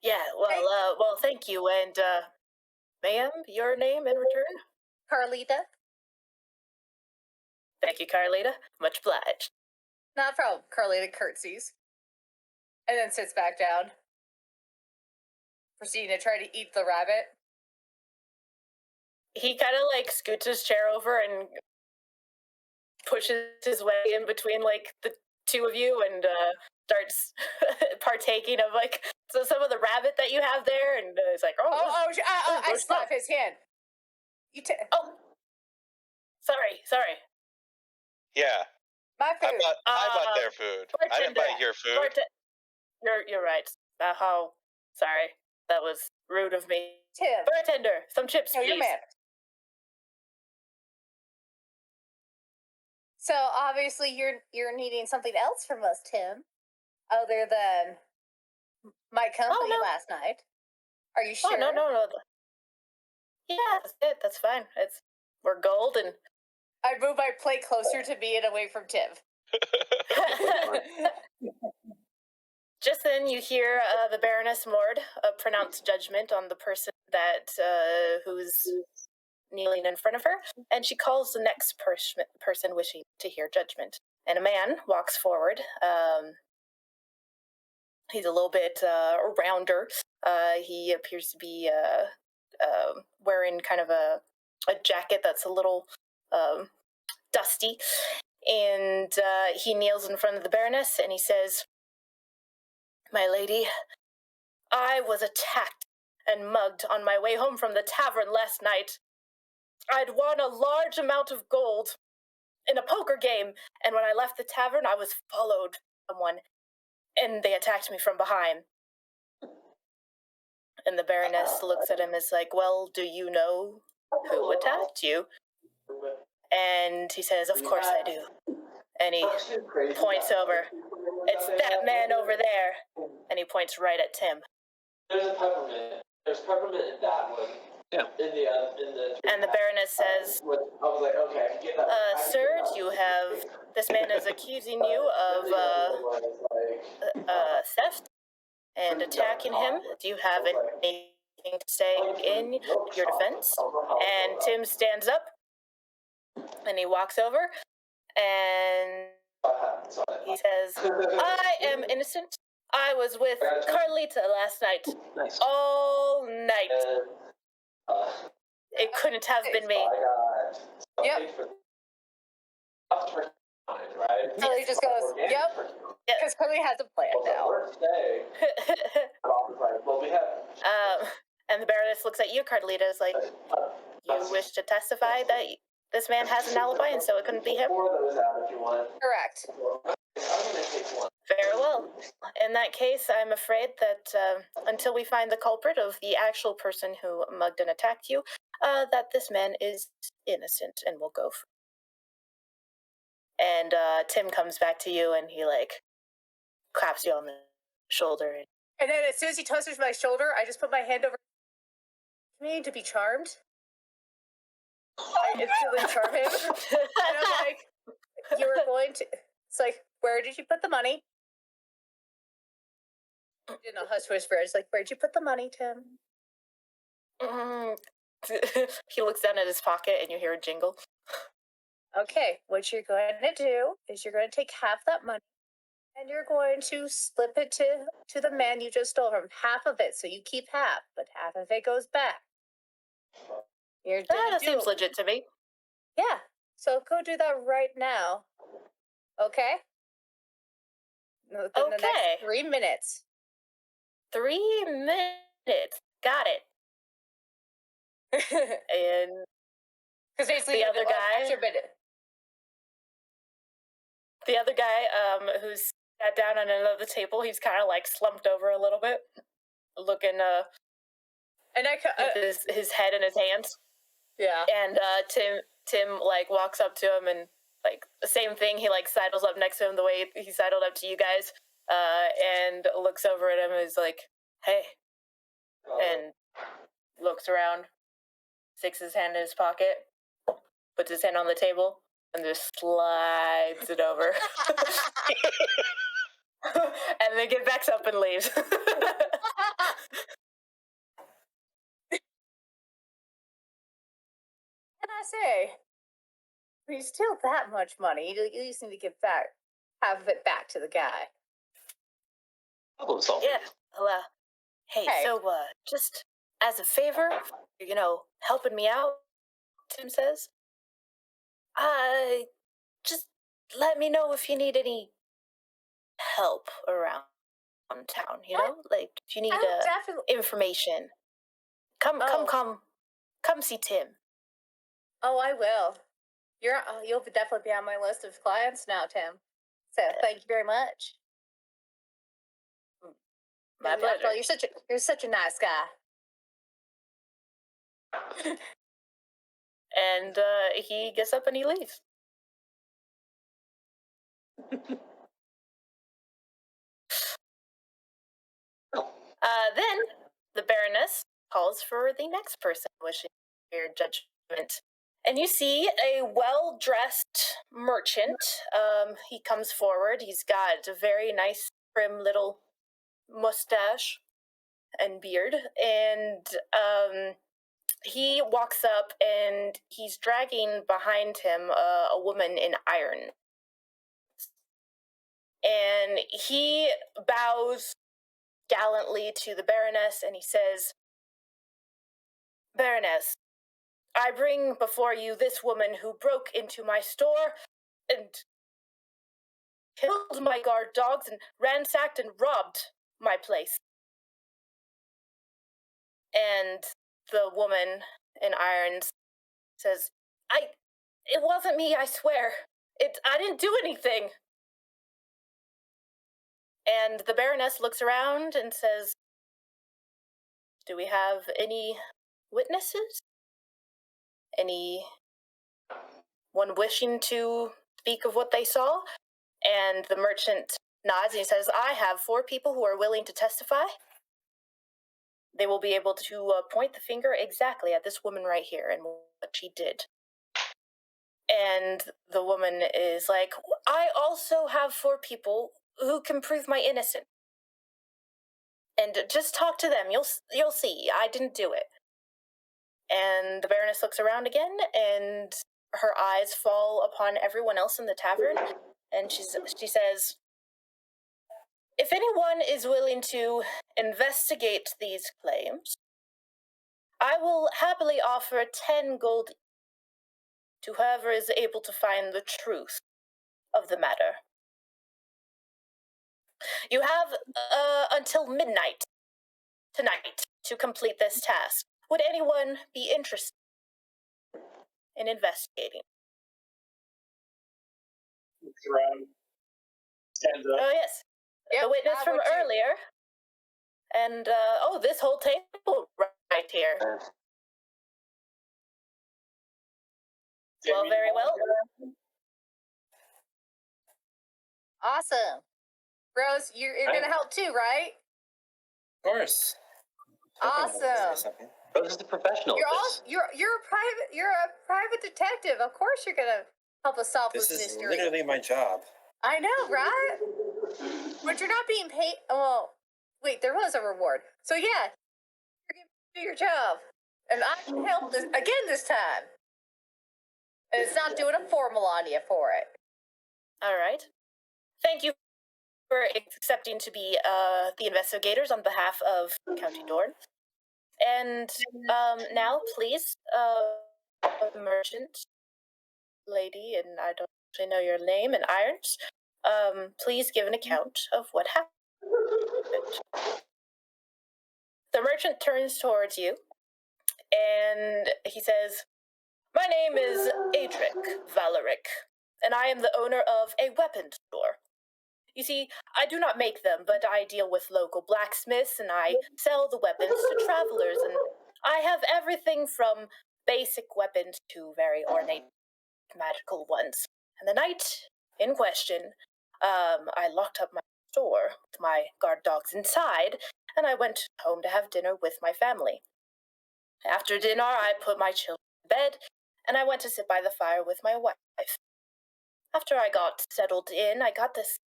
Yeah, well, thank you, and, ma'am, your name in return? Carlita? Thank you, Carlita. Much obliged. Not a problem. Carlita curtsies. And then sits back down. Proceeding to try to eat the rabbit. He kind of, like, scoots his chair over and pushes his way in between, like, the two of you and, starts partaking of, like, some of the rabbit that you have there, and it's like, I slap his hand. Oh, sorry. Yeah. My food. I bought their food. I didn't buy your food. You're right. Oh, sorry. That was rude of me. Tim. Bartender, some chips, No, please. you're mad. So obviously you're needing something else from us, Tim, other than my company last night. Are you sure? Oh, no. Yeah, that's it. That's fine. We're gold, and I move my plate closer to me and away from Tim. Just then you hear the Baroness Mord pronounce judgment on the person that who's kneeling in front of her, and she calls the next person wishing to hear judgment. And a man walks forward. He's a little bit rounder. He appears to be wearing kind of a jacket that's a little dusty. And he kneels in front of the Baroness and he says, "My lady, I was attacked and mugged on my way home from the tavern last night. I'd won a large amount of gold in a poker game, and when I left the tavern, I was followed by someone, and they attacked me from behind." And the Baroness looks at him and is like, "Well, do you know who attacked you?" And he says, "Of course I do." And he points over. "It's that man over there." And he points right at Tim. There's a peppermint. There's peppermint in that one. Yeah. And the Baroness says, I was like, okay, I can get that. "Sir, this man is accusing you of theft and attacking him. Do you have anything to say in your defense?" And Tim stands up and he walks over and he says, "I am innocent. I was with Carlita last night. Nice. All night. It couldn't have been me." Yep. Right? So he just goes, "Yep," because Carly has a plan now. Well, we have. And the Baroness looks at you, Carlita, is like, "You wish to testify that this man has an alibi and so it couldn't be him?" Pour those out if you want. Correct. I'm gonna take one. Very well. In that case, I'm afraid that until we find the culprit of the actual person who mugged and attacked you, that this man is innocent and will go free. And Tim comes back to you and he, like, claps you on the shoulder. And then as soon as he touches my shoulder, I just put my hand over. "You need to be charmed?" I instantly charm him. And I'm like, "You were going to..." It's like, "Where did you put the money?" You know, hush whisper. It's like, "Where'd you put the money, Tim?" He looks down at his pocket and you hear a jingle. "Okay, what you're going to do is you're going to take half that money and you're going to slip it to the man you just stole from. Half of it, so you keep half, but half of it goes back." That seems legit to me. Yeah, so go do that right now. Okay? Within the next 3 minutes. 3 minutes. Got it. And because basically the other guy, who's sat down at another table, he's kind of like slumped over a little bit, looking and with his head in his hands. Yeah. And Tim like walks up to him and like the same thing. He like sidles up next to him the way he sidled up to you guys, and looks over at him and is like, "Hey," and looks around, sticks his hand in his pocket, puts his hand on the table, and just slides it over. And then get backs up and leaves. say, when you steal that much money, you at least need to give back, half of it back to the guy. Problem solving. Yeah. Well, hey, so, just as a favor, helping me out, Tim says, just let me know if you need any help around town, Like, if you need definitely information. Come see Tim. Oh, I will. You'll definitely be on my list of clients now, Tim. So thank you very much. My pleasure. You're such a nice guy. And he gets up and he leaves. Then the Baroness calls for the next person wishing your judgment. And you see a well-dressed merchant. He comes forward. He's got a very nice, trim little mustache and beard. And he walks up and he's dragging behind him a woman in irons. And he bows gallantly to the Baroness and he says, Baroness, I bring before you this woman who broke into my store and killed my guard dogs and ransacked and robbed my place. And the woman in irons says, it wasn't me, I swear. I didn't do anything. And the Baroness looks around and says, do we have any witnesses? Anyone wishing to speak of what they saw? And the merchant nods and he says, I have 4 people who are willing to testify. They will be able to point the finger exactly at this woman right here and what she did. And the woman is like, I also have 4 people who can prove my innocence. And just talk to them. You'll see. I didn't do it. And the Baroness looks around again, and her eyes fall upon everyone else in the tavern, and she says, if anyone is willing to investigate these claims, I will happily offer 10 gold to whoever is able to find the truth of the matter. You have until midnight tonight to complete this task. Would anyone be interested in investigating? Oh, yes. Yep, the witness from earlier. And, this whole table right here. Well, very well. Awesome. Rose, you're going to help too, right? Of course. Awesome. Rose is the professional. You're a private detective. Of course you're going to help us solve this mystery. This is literally my job. I know, right? But you're not being paid. Oh, wait, there was a reward. So yeah, you're going to do your job. And I can help this time. And it's not doing a formal on you for it. All right. Thank you for accepting to be the investigators on behalf of County Dorn. And now, please, merchant lady, and I don't actually know your name, and irons, please give an account of what happened. The merchant turns towards you, and he says, my name is Adric Valeric, and I am the owner of a weapons store. You see, I do not make them, but I deal with local blacksmiths, and I sell the weapons to travelers, and I have everything from basic weapons to very ornate magical ones. And the night in question, I locked up my store with my guard dogs inside, and I went home to have dinner with my family. After dinner, I put my children to bed, and I went to sit by the fire with my wife. After I got settled in, I got this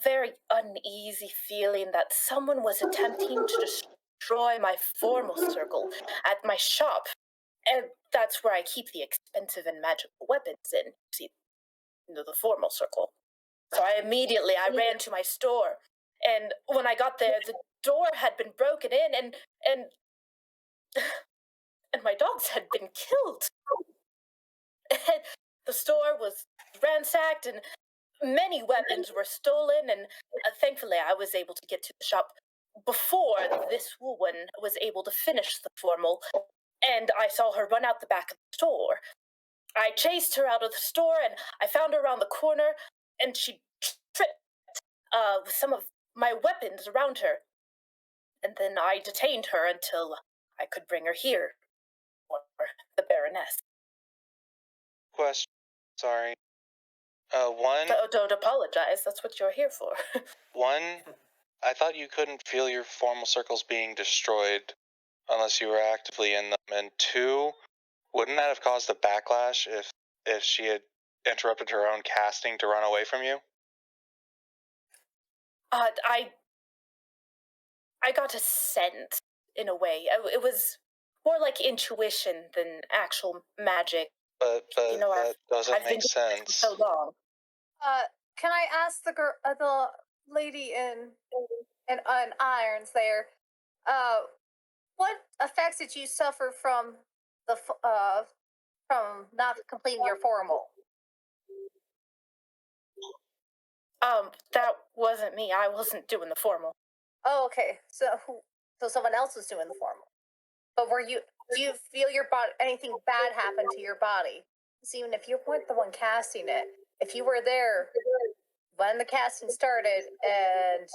very uneasy feeling that someone was attempting to destroy my formal circle at my shop. And that's where I keep the expensive and magical weapons in. See, the formal circle. So I ran to my store, and when I got there, the door had been broken in, and and my dogs had been killed. And the store was ransacked, and many weapons were stolen, and thankfully I was able to get to the shop before this woman was able to finish the formal, and I saw her run out the back of the store. I chased her out of the store, and I found her around the corner, and she tripped with some of my weapons around her. And then I detained her until I could bring her here, or the Baroness. Question. Sorry. One. Don't apologize. That's what you're here for. One. I thought you couldn't feel your formal circles being destroyed unless you were actively in them. And two, wouldn't that have caused a backlash if she had interrupted her own casting to run away from you? I got a scent in a way. It was more like intuition than actual magic. But that doesn't I've make been sense. for so long. Can I ask the lady in irons there, what effects did you suffer from from not completing your formal? That wasn't me. I wasn't doing the formal. Oh, okay. So someone else was doing the formal. But do you feel your body, anything bad happen to your body? So even if you weren't the one casting it, if you were there when the casting started and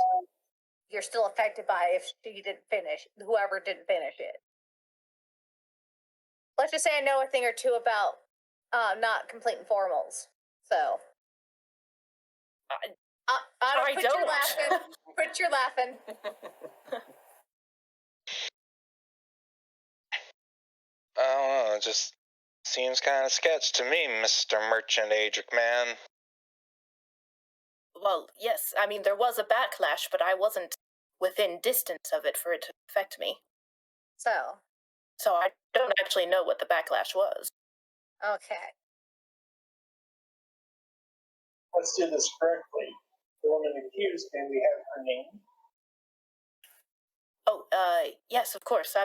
you're still affected by if she didn't finish, whoever didn't finish it. Let's just say I know a thing or two about not completing formals. So I put don't. your laughing. Put your laughing. I don't know, it just seems kind of sketch to me, Mr. Merchant Adric Man. Well, yes, I mean, there was a backlash, but I wasn't within distance of it for it to affect me. So I don't actually know what the backlash was. Okay. Let's do this correctly. The woman accused, may we have her name? Oh, yes, of course.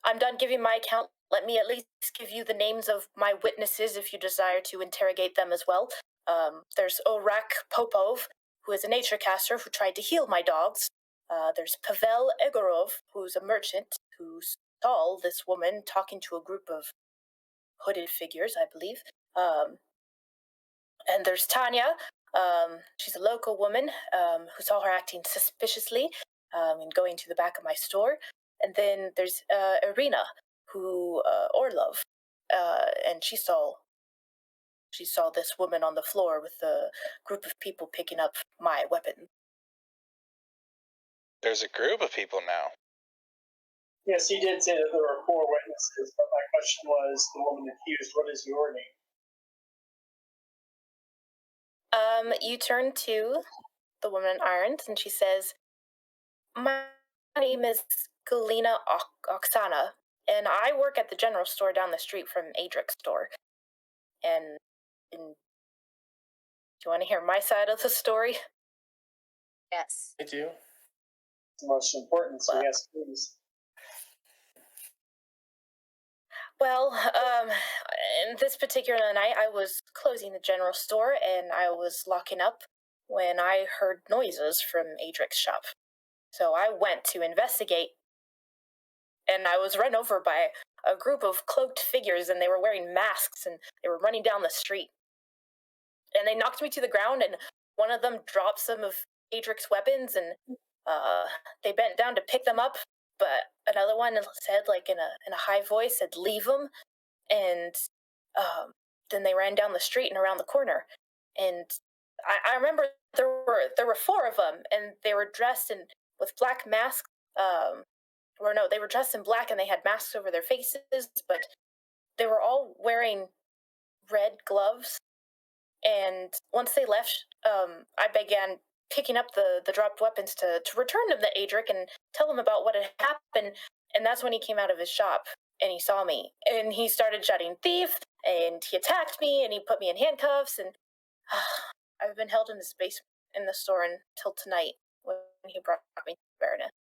I'm done giving my account. Let me at least give you the names of my witnesses if you desire to interrogate them as well. There's Orak Popov, who is a nature caster who tried to heal my dogs. There's Pavel Egorov, who's a merchant who saw this woman talking to a group of hooded figures, I believe. And there's Tanya. She's a local woman who saw her acting suspiciously and going to the back of my store. And then there's Irina, who Orlov, and she saw this woman on the floor with a group of people picking up my weapon. There's a group of people now. Yes, he did say that there were 4 witnesses, but my question was, the woman accused, what is your name? You turn to the woman in irons, and she says, "My name is Galina Oksana, and I work at the general store down the street from Adric's store. And do you want to hear my side of the story?" Yes. I do. It's the most important, so yes, please. Well, in this particular night, I was closing the general store, and I was locking up when I heard noises from Adric's shop. So I went to investigate, and I was run over by a group of cloaked figures, and they were wearing masks, and they were running down the street. And they knocked me to the ground, and one of them dropped some of Adric's weapons, and they bent down to pick them up, but another one said, like in a high voice, said, "Leave them," and then they ran down the street and around the corner. And I remember there were 4 of them, and they were dressed with black masks. Or no, they were dressed in black and they had masks over their faces, but they were all wearing red gloves. And once they left, I began picking up the dropped weapons to return them to Adric and tell him about what had happened. And that's when he came out of his shop. and he saw me, and he started shouting thief, and he attacked me, and he put me in handcuffs, and I've been held in the space in the store until tonight when he brought me to Baroness.